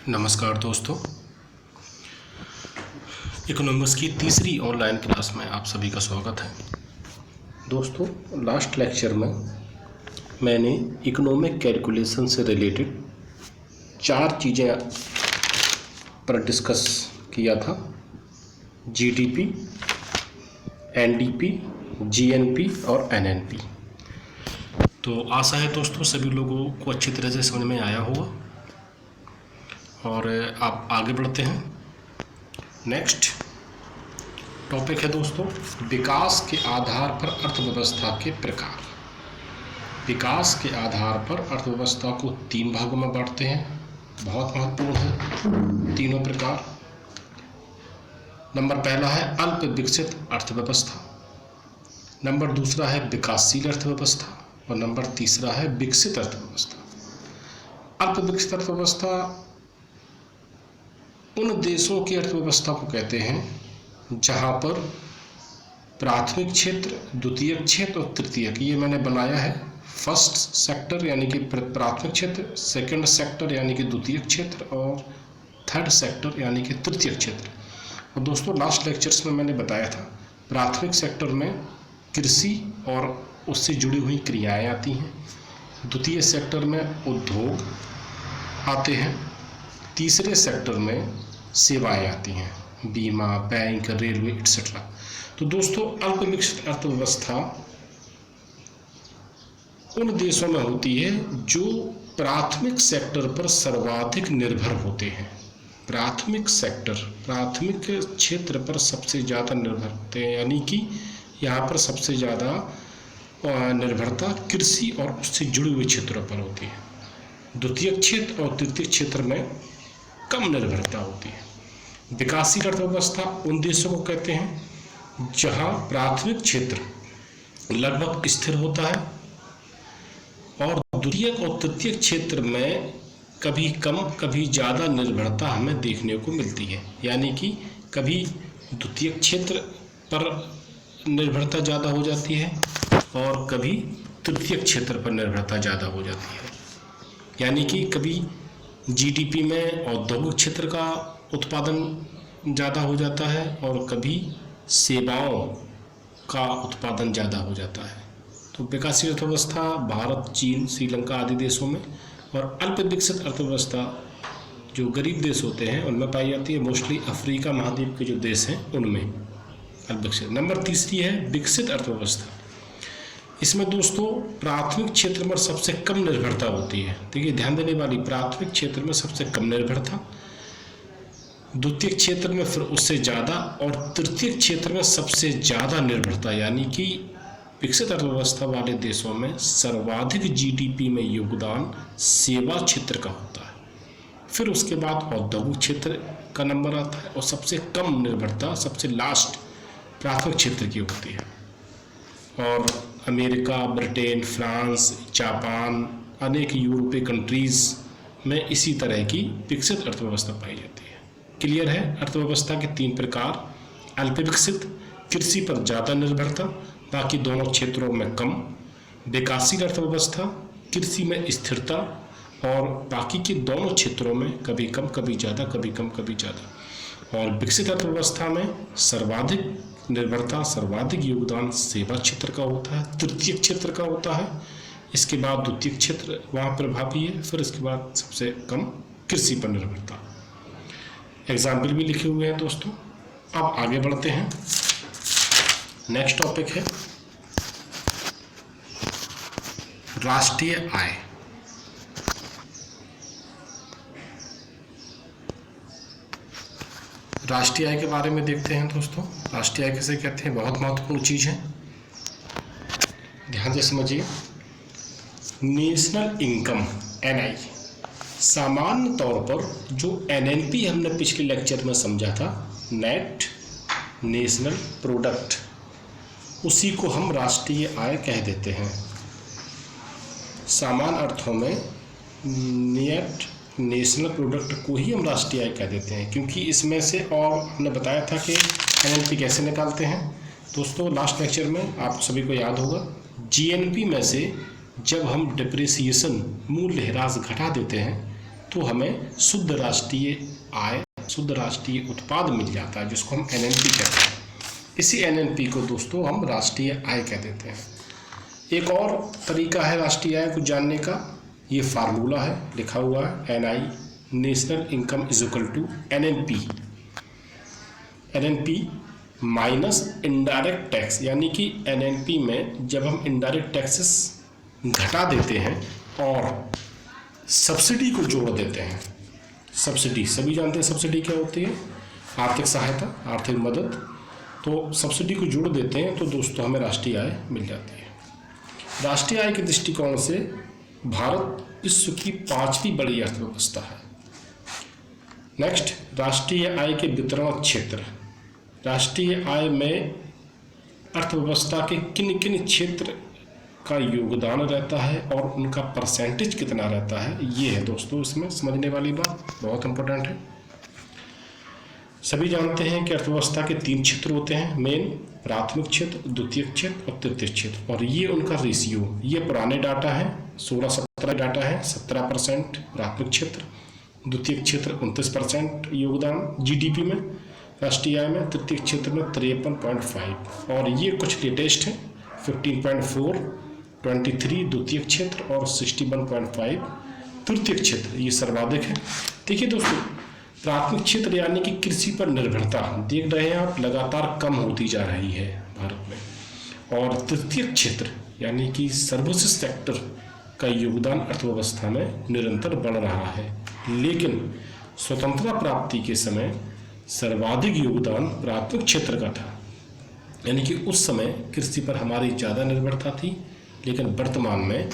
नमस्कार दोस्तों, इकोनॉमिक्स की तीसरी ऑनलाइन क्लास में आप सभी का स्वागत है। दोस्तों, लास्ट लेक्चर में मैंने इकोनॉमिक कैलकुलेशन से रिलेटेड 4 चीज़ें पर डिस्कस किया था। जीडीपी, एनडीपी, जीएनपी और एनएनपी। तो आशा है दोस्तों सभी लोगों को अच्छी तरह से समझ में आया होगा और आप आगे बढ़ते हैं। नेक्स्ट टॉपिक है दोस्तों, विकास के आधार पर अर्थव्यवस्था के प्रकार। विकास के आधार पर अर्थव्यवस्था को 3 भागों में बांटते हैं। बहुत महत्वपूर्ण है तीनों प्रकार। नंबर पहला है अल्प विकसित अर्थव्यवस्था, नंबर दूसरा है विकासशील अर्थव्यवस्था और नंबर तीसरा है विकसित अर्थव्यवस्था। अल्प विकसित अर्थव्यवस्था उन देशों की अर्थव्यवस्था को कहते हैं जहां पर प्राथमिक क्षेत्र, द्वितीयक क्षेत्र और तृतीयक, ये मैंने बनाया है फर्स्ट सेक्टर यानी कि प्राथमिक क्षेत्र, सेकंड सेक्टर यानी कि द्वितीयक क्षेत्र और थर्ड सेक्टर यानी कि तृतीयक क्षेत्र। और दोस्तों लास्ट लेक्चर्स में मैंने बताया था प्राथमिक सेक्टर में कृषि और उससे जुड़ी हुई क्रियाएं आती हैं, द्वितीय सेक्टर में उद्योग आते हैं, तीसरे सेक्टर में सेवाएं आती हैं, बीमा, बैंक, रेलवे एक्सेट्रा। तो दोस्तों अल्प विकसित अर्थव्यवस्था उन देशों में होती है जो प्राथमिक सेक्टर पर सर्वाधिक निर्भर होते हैं। प्राथमिक सेक्टर, प्राथमिक क्षेत्र पर सबसे ज़्यादा निर्भर होते हैं, यानी कि यहाँ पर सबसे ज़्यादा निर्भरता कृषि और उससे जुड़े हुए क्षेत्रों पर होती है। द्वितीयक क्षेत्र और तृतीयक क्षेत्र में कम निर्भरता होती है। विकासशील अर्थव्यवस्था उन देशों को कहते हैं जहां प्राथमिक क्षेत्र लगभग स्थिर होता है और द्वितीयक और तृतीयक क्षेत्र में कभी कम कभी ज़्यादा निर्भरता हमें देखने को मिलती है, यानी कि कभी द्वितीयक क्षेत्र पर निर्भरता ज़्यादा हो जाती है और कभी तृतीयक क्षेत्र पर निर्भरता ज़्यादा हो जाती है। यानी कि कभी जीडीपी में औद्योगिक क्षेत्र का उत्पादन ज़्यादा हो जाता है और कभी सेवाओं का उत्पादन ज़्यादा हो जाता है। तो विकासशील अर्थव्यवस्था भारत, चीन, श्रीलंका आदि देशों में, और अल्प विकसित अर्थव्यवस्था जो गरीब देश होते हैं उनमें पाई जाती है, मोस्टली अफ्रीका महाद्वीप के जो देश हैं उनमें अल्प विकसित। नंबर तीसरी है विकसित अर्थव्यवस्था। इसमें दोस्तों प्राथमिक क्षेत्र में सबसे कम निर्भरता होती है। देखिए ध्यान देने वाली, प्राथमिक क्षेत्र में सबसे कम निर्भरता, द्वितीय क्षेत्र में फिर उससे ज़्यादा और तृतीय क्षेत्र में सबसे ज़्यादा निर्भरता, यानी कि विकसित अर्थव्यवस्था वाले देशों में सर्वाधिक जीडीपी में योगदान सेवा क्षेत्र का होता है। फिर उसके बाद औद्योगिक क्षेत्र का नंबर आता है और सबसे कम निर्भरता सबसे लास्ट प्राथमिक क्षेत्र की होती है। और अमेरिका, ब्रिटेन, फ्रांस, जापान, अनेक यूरोपीय कंट्रीज़ में इसी तरह की विकसित अर्थव्यवस्था पाई जाती है। क्लियर है? अर्थव्यवस्था के 3 प्रकार, अल्प विकसित, कृषि पर ज़्यादा निर्भरता, बाकी दोनों क्षेत्रों में कम, विकासशील अर्थव्यवस्था, कृषि में स्थिरता और बाकी के दोनों क्षेत्रों में कभी कम कभी ज़्यादा, कभी कम कभी ज़्यादा। और विकसित अर्थव्यवस्था में सर्वाधिक निर्भरता, सर्वाधिक योगदान सेवा क्षेत्र का होता है, तृतीय क्षेत्र का होता है, इसके बाद द्वितीय क्षेत्र वहाँ प्रभावी है, फिर इसके बाद सबसे कम कृषि पर निर्भरता। एग्जाम्पल भी लिखे हुए हैं दोस्तों। अब आगे बढ़ते हैं। नेक्स्ट टॉपिक है राष्ट्रीय आय। राष्ट्रीय आय के बारे में देखते हैं दोस्तों। राष्ट्रीय आय किसे कहते हैं? बहुत महत्वपूर्ण चीज़ है, ध्यान से समझिए। नेशनल इनकम, एनआई, सामान्य तौर पर जो एनएनपी हमने पिछले लेक्चर में समझा था, नेट नेशनल प्रोडक्ट, उसी को हम राष्ट्रीय आय कह देते हैं। सामान्य अर्थों में नेट नेशनल प्रोडक्ट को ही हम राष्ट्रीय आय कह देते हैं, क्योंकि इसमें से, और हमने बताया था कि एनएनपी कैसे निकालते हैं दोस्तों लास्ट लेक्चर में, आप सभी को याद होगा। जीएनपी में से जब हम डिप्रिसिएशन, मूल्यह्रास घटा देते हैं तो हमें शुद्ध राष्ट्रीय आय, शुद्ध राष्ट्रीय उत्पाद मिल जाता है, जिसको हम एनएनपी कहते हैं। इसी एनएनपी को दोस्तों हम राष्ट्रीय आय कह देते हैं। एक और तरीका है राष्ट्रीय आय को जानने का, ये फार्मूला है, लिखा हुआ है NI, national income is equal to NNP minus indirect tax, यानी कि एनएनपी में जब हम इनडायरेक्ट टैक्सेस घटा देते हैं और सब्सिडी को जोड़ देते हैं। सब्सिडी सभी जानते हैं, सब्सिडी क्या होती है? आर्थिक सहायता, आर्थिक मदद। तो सब्सिडी को जोड़ देते हैं तो दोस्तों हमें राष्ट्रीय आय मिल जाती है। राष्ट्रीय आय के दृष्टिकोण से भारत विश्व की 5वीं बड़ी अर्थव्यवस्था है। नेक्स्ट, राष्ट्रीय आय के वितरण क्षेत्र। राष्ट्रीय आय में अर्थव्यवस्था के किन किन क्षेत्र का योगदान रहता है और उनका परसेंटेज कितना रहता है, ये है दोस्तों इसमें समझने वाली बात, बहुत इंपॉर्टेंट है। सभी जानते हैं कि अर्थव्यवस्था के 3 क्षेत्र होते हैं मेन, प्राथमिक क्षेत्र, द्वितीयक क्षेत्र और तृतीयक क्षेत्र, और ये उनका रेशियो, ये पुराने डाटा है, 16-17 डाटा है। 17% प्राथमिक क्षेत्र, द्वितीयक क्षेत्र 29% योगदान जीडीपी में, राष्ट्रीय आय में, तृतीय क्षेत्र में 53.5, और ये कुछ लेटेस्ट है 15.4, 23 द्वितीय क्षेत्र और 61.5 तृतीय क्षेत्र, ये सर्वाधिक है। देखिए दोस्तों, प्राथमिक क्षेत्र यानी कि कृषि पर निर्भरता देख रहे हैं आप, लगातार कम होती जा रही है भारत में, और तृतीय क्षेत्र यानी कि सर्विसेज सेक्टर का योगदान अर्थव्यवस्था में निरंतर बढ़ रहा है। लेकिन स्वतंत्रता प्राप्ति के समय सर्वाधिक योगदान प्राथमिक क्षेत्र का था, यानी कि उस समय कृषि पर हमारी ज़्यादा निर्भरता थी, लेकिन वर्तमान में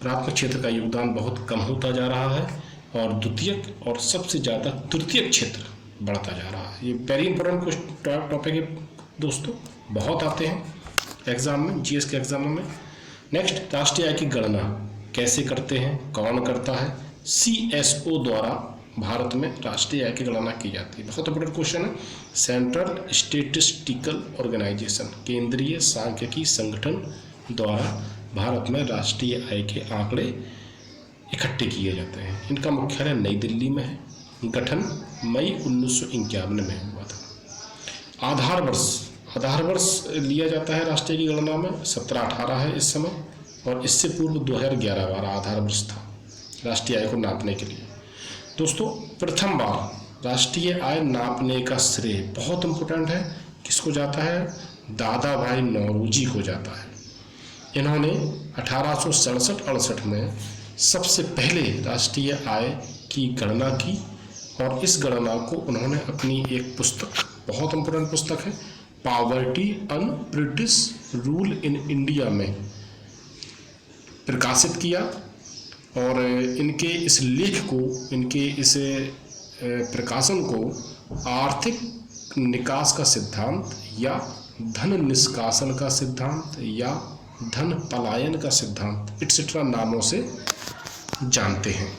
प्राथमिक क्षेत्र का योगदान बहुत कम होता जा रहा है और द्वितीयक और सबसे ज़्यादा तृतीयक क्षेत्र बढ़ता जा रहा है। ये वेरी इंपॉर्टेंट कुछ टॉपिक है दोस्तों, बहुत आते हैं एग्जाम में, जीएस के एग्जाम में। नेक्स्ट, राष्ट्रीय आय की गणना कैसे करते हैं, कौन करता है? CSO द्वारा भारत में राष्ट्रीय आय की गणना की जाती है। बहुत इंपॉर्टेंट क्वेश्चन है। सेंट्रल स्टेटिस्टिकल ऑर्गेनाइजेशन, केंद्रीय सांख्यिकी संगठन द्वारा भारत में राष्ट्रीय आय के आंकड़े इकट्ठे किए जाते हैं। इनका मुख्यालय नई दिल्ली में है। गठन मई 1951 में हुआ था। आधार वर्ष लिया जाता है राष्ट्रीय की गणना में, 17-18 है इस समय, और इससे पूर्व 2011-12 आधार वर्ष था राष्ट्रीय आय को नापने के लिए। दोस्तों, प्रथम बार राष्ट्रीय आय नापने का श्रेय, बहुत इंपॉर्टेंट है, किसको जाता है? दादा भाई नौरोजी को जाता है। इन्होंने 1867-68 में सबसे पहले राष्ट्रीय आय की गणना की, और इस गणना को उन्होंने अपनी एक पुस्तक, बहुत इंपॉर्टेंट पुस्तक है, poverty and British rule in India में प्रकाशित किया। और इनके इस लेख को, इनके इस प्रकाशन को आर्थिक निकास का सिद्धांत या धन निष्कासन का सिद्धांत या धन पलायन का सिद्धांत एटसेट्रा नामों से जानते हैं।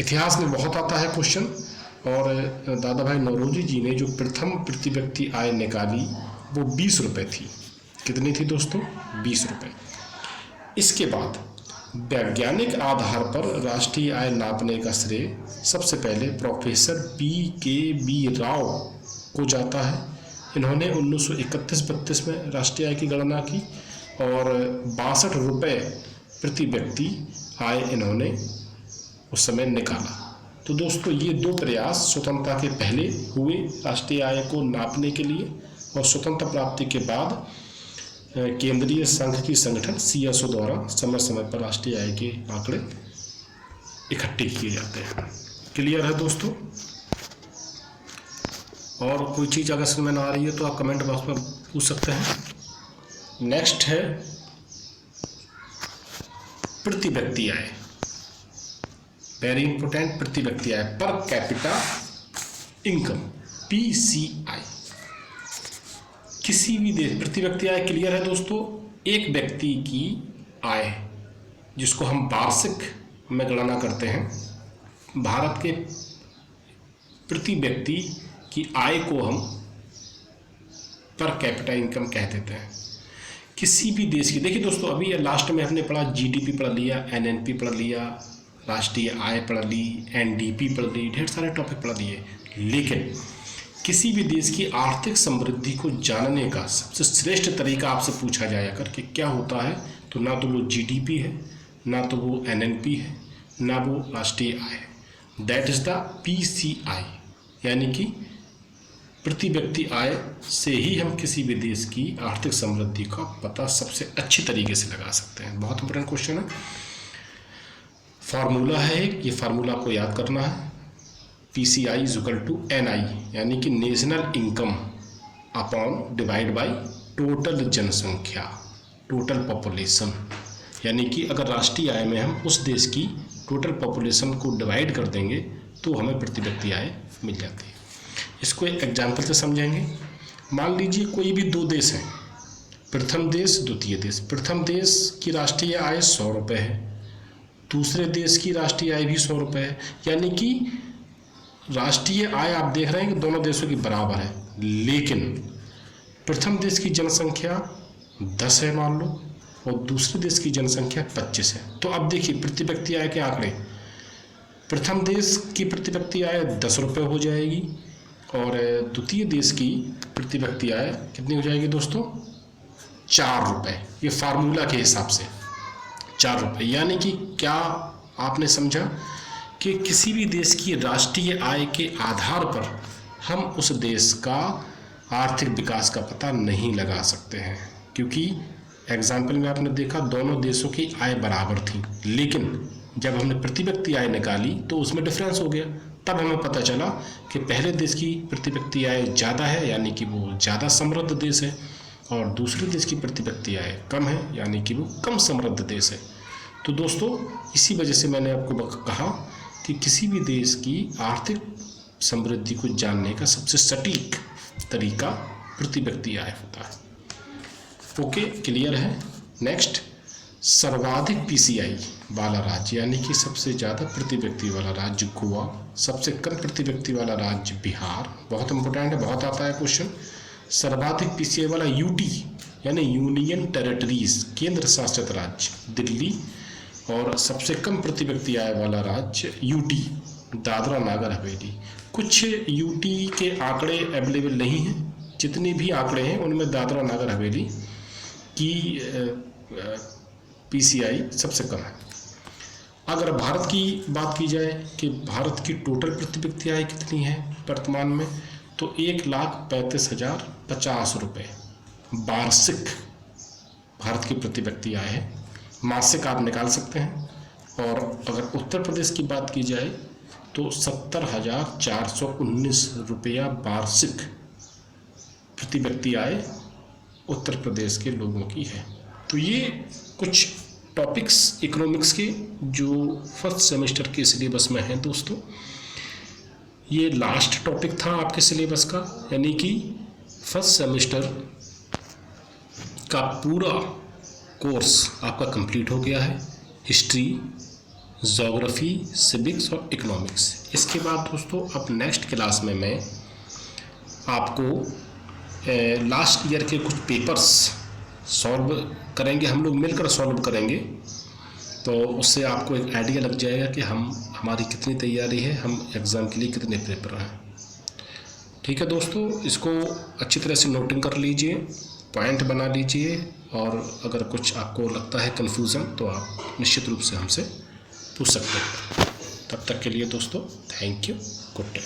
इतिहास में बहुत आता है क्वेश्चन, और दादा भाई नौरोजी जी ने जो प्रथम प्रति व्यक्ति आय निकाली वो 20 रुपये थी। कितनी थी दोस्तों? 20 रुपये। इसके बाद वैज्ञानिक आधार पर राष्ट्रीय आय नापने का श्रेय सबसे पहले प्रोफेसर PKB राव को जाता है। इन्होंने 1931-32 में राष्ट्रीय आय की गणना की और 62 रुपये प्रति व्यक्ति आय इन्होंने उस समय निकाला। तो दोस्तों, ये 2 प्रयास स्वतंत्रता के पहले हुए राष्ट्रीय आय को नापने के लिए, और स्वतंत्रता प्राप्ति के बाद केंद्रीय सांख्यिकी संगठन CSO द्वारा समय समय पर राष्ट्रीय आय के आंकड़े इकट्ठे किए जाते हैं। क्लियर है दोस्तों? और कोई चीज़ अगर समझ में ना आ रही है तो आप कमेंट बॉक्स में पूछ सकते हैं। नेक्स्ट है प्रति व्यक्ति आय, वेरी इंपॉर्टेंट, प्रति व्यक्ति आय, पर कैपिटा इनकम, PCI। किसी भी देश प्रति व्यक्ति आय क्लियर है दोस्तों? एक व्यक्ति की आय जिसको हम वार्षिक में गणना करते हैं, भारत के प्रति व्यक्ति की आय को हम पर कैपिटा इनकम कह देते हैं। किसी भी देश की, देखिए दोस्तों, अभी लास्ट में हमने पढ़ा GDP पढ़ लिया, NNP पढ़ लिया, राष्ट्रीय आय पढ़ ली, एनडीपी पढ़ ली, ढेर सारे टॉपिक पढ़ लिए, लेकिन किसी भी देश की आर्थिक समृद्धि को जानने का सबसे श्रेष्ठ तरीका आपसे पूछा जाए अगर कि क्या होता है, तो ना तो वो जीडीपी है, ना तो वो एनएनपी है, ना वो राष्ट्रीय आय है। दैट इज़ द पीसीआई, यानी कि प्रति व्यक्ति आय से ही हम किसी भी देश की आर्थिक समृद्धि का पता सबसे अच्छी तरीके से लगा सकते हैं। बहुत इंपॉर्टेंट क्वेश्चन है। फार्मूला है, ये फार्मूला आपको याद करना है। PCI is equal to NI, यानी कि national income upon divide by total जनसंख्या, टोटल पॉपुलेशन। यानी कि अगर राष्ट्रीय आय में हम उस देश की टोटल पॉपुलेशन को डिवाइड कर देंगे तो हमें प्रति व्यक्ति आय मिल जाती है। इसको एक एग्जाम्पल से समझेंगे। मान लीजिए कोई भी दो देश हैं, प्रथम देश, द्वितीय देश। प्रथम देश की राष्ट्रीय आय 100 रुपये है, दूसरे देश की राष्ट्रीय आय भी 100 रुपये है, यानी कि राष्ट्रीय आय आप देख रहे हैं कि दोनों देशों की बराबर है, लेकिन प्रथम देश की जनसंख्या 10 है मान लो, और दूसरे देश की जनसंख्या 25 है। तो अब देखिए प्रति व्यक्ति आय के आंकड़े, प्रथम देश की प्रति व्यक्ति आय 10 रुपये हो जाएगी और द्वितीय देश की प्रति व्यक्ति आय कितनी हो जाएगी दोस्तों? 4 रुपये। ये फार्मूला के हिसाब से 4 रुपये, यानी कि क्या आपने समझा कि किसी भी देश की राष्ट्रीय आय के आधार पर हम उस देश का आर्थिक विकास का पता नहीं लगा सकते हैं, क्योंकि एग्जाम्पल में आपने देखा दोनों देशों की आय बराबर थी, लेकिन जब हमने प्रति व्यक्ति आय निकाली तो उसमें डिफरेंस हो गया। तब हमें पता चला कि पहले देश की प्रति व्यक्ति आय ज़्यादा है, यानी कि वो ज़्यादा समृद्ध देश है, और दूसरे देश की प्रति व्यक्ति आय कम है, यानी कि वो कम समृद्ध देश है। तो दोस्तों इसी वजह से मैंने आपको कहा कि किसी भी देश की आर्थिक समृद्धि को जानने का सबसे सटीक तरीका प्रति व्यक्ति आय होता है। ओके, क्लियर है। नेक्स्ट, सर्वाधिक पीसीआई वाला राज्य, यानी कि सबसे ज़्यादा प्रति व्यक्ति वाला राज्य गोवा, सबसे कम प्रति व्यक्ति वाला राज्य बिहार। बहुत इंपॉर्टेंट है, बहुत आता है क्वेश्चन। सर्वाधिक पीसीआई वाला यूटी, यानी यूनियन टेरिटरीज, केंद्र शासित राज्य दिल्ली, और सबसे कम प्रति व्यक्ति आय वाला राज्य यूटी, दादरा नगर हवेली। कुछ यूटी के आंकड़े अवेलेबल नहीं हैं, जितने भी आंकड़े हैं उनमें दादरा नगर हवेली की पीसीआई सबसे कम है। अगर भारत की बात की जाए कि भारत की टोटल प्रति व्यक्ति आय कितनी है वर्तमान में, तो 1,35,050 रुपये वार्षिक भारत की प्रति व्यक्ति आय है। मासिक आप निकाल सकते हैं। और अगर उत्तर प्रदेश की बात की जाए तो 70,419 रुपया वार्षिक प्रति व्यक्ति आय उत्तर प्रदेश के लोगों की है। तो ये कुछ टॉपिक्स इकोनॉमिक्स के जो फर्स्ट सेमेस्टर के सिलेबस में हैं दोस्तों। ये लास्ट टॉपिक था आपके सिलेबस का, यानी कि फर्स्ट सेमेस्टर का पूरा कोर्स आपका कंप्लीट हो गया है, हिस्ट्री, ज्योग्राफी, सिविक्स और इकोनॉमिक्स। इसके बाद दोस्तों अब नेक्स्ट क्लास में मैं आपको लास्ट ईयर के कुछ पेपर्स सॉल्व करेंगे, हम लोग मिलकर सॉल्व करेंगे, तो उससे आपको एक आइडिया लग जाएगा कि हमारी कितनी तैयारी है, हम एग्ज़ाम के लिए कितने प्रिपेयर हैं। ठीक है दोस्तों, इसको अच्छी तरह से नोटिंग कर लीजिए, पॉइंट बना लीजिए, और अगर कुछ आपको लगता है कन्फ्यूज़न तो आप निश्चित रूप से हमसे पूछ सकते हैं। तब तक के लिए दोस्तों थैंक यू, गुड डे।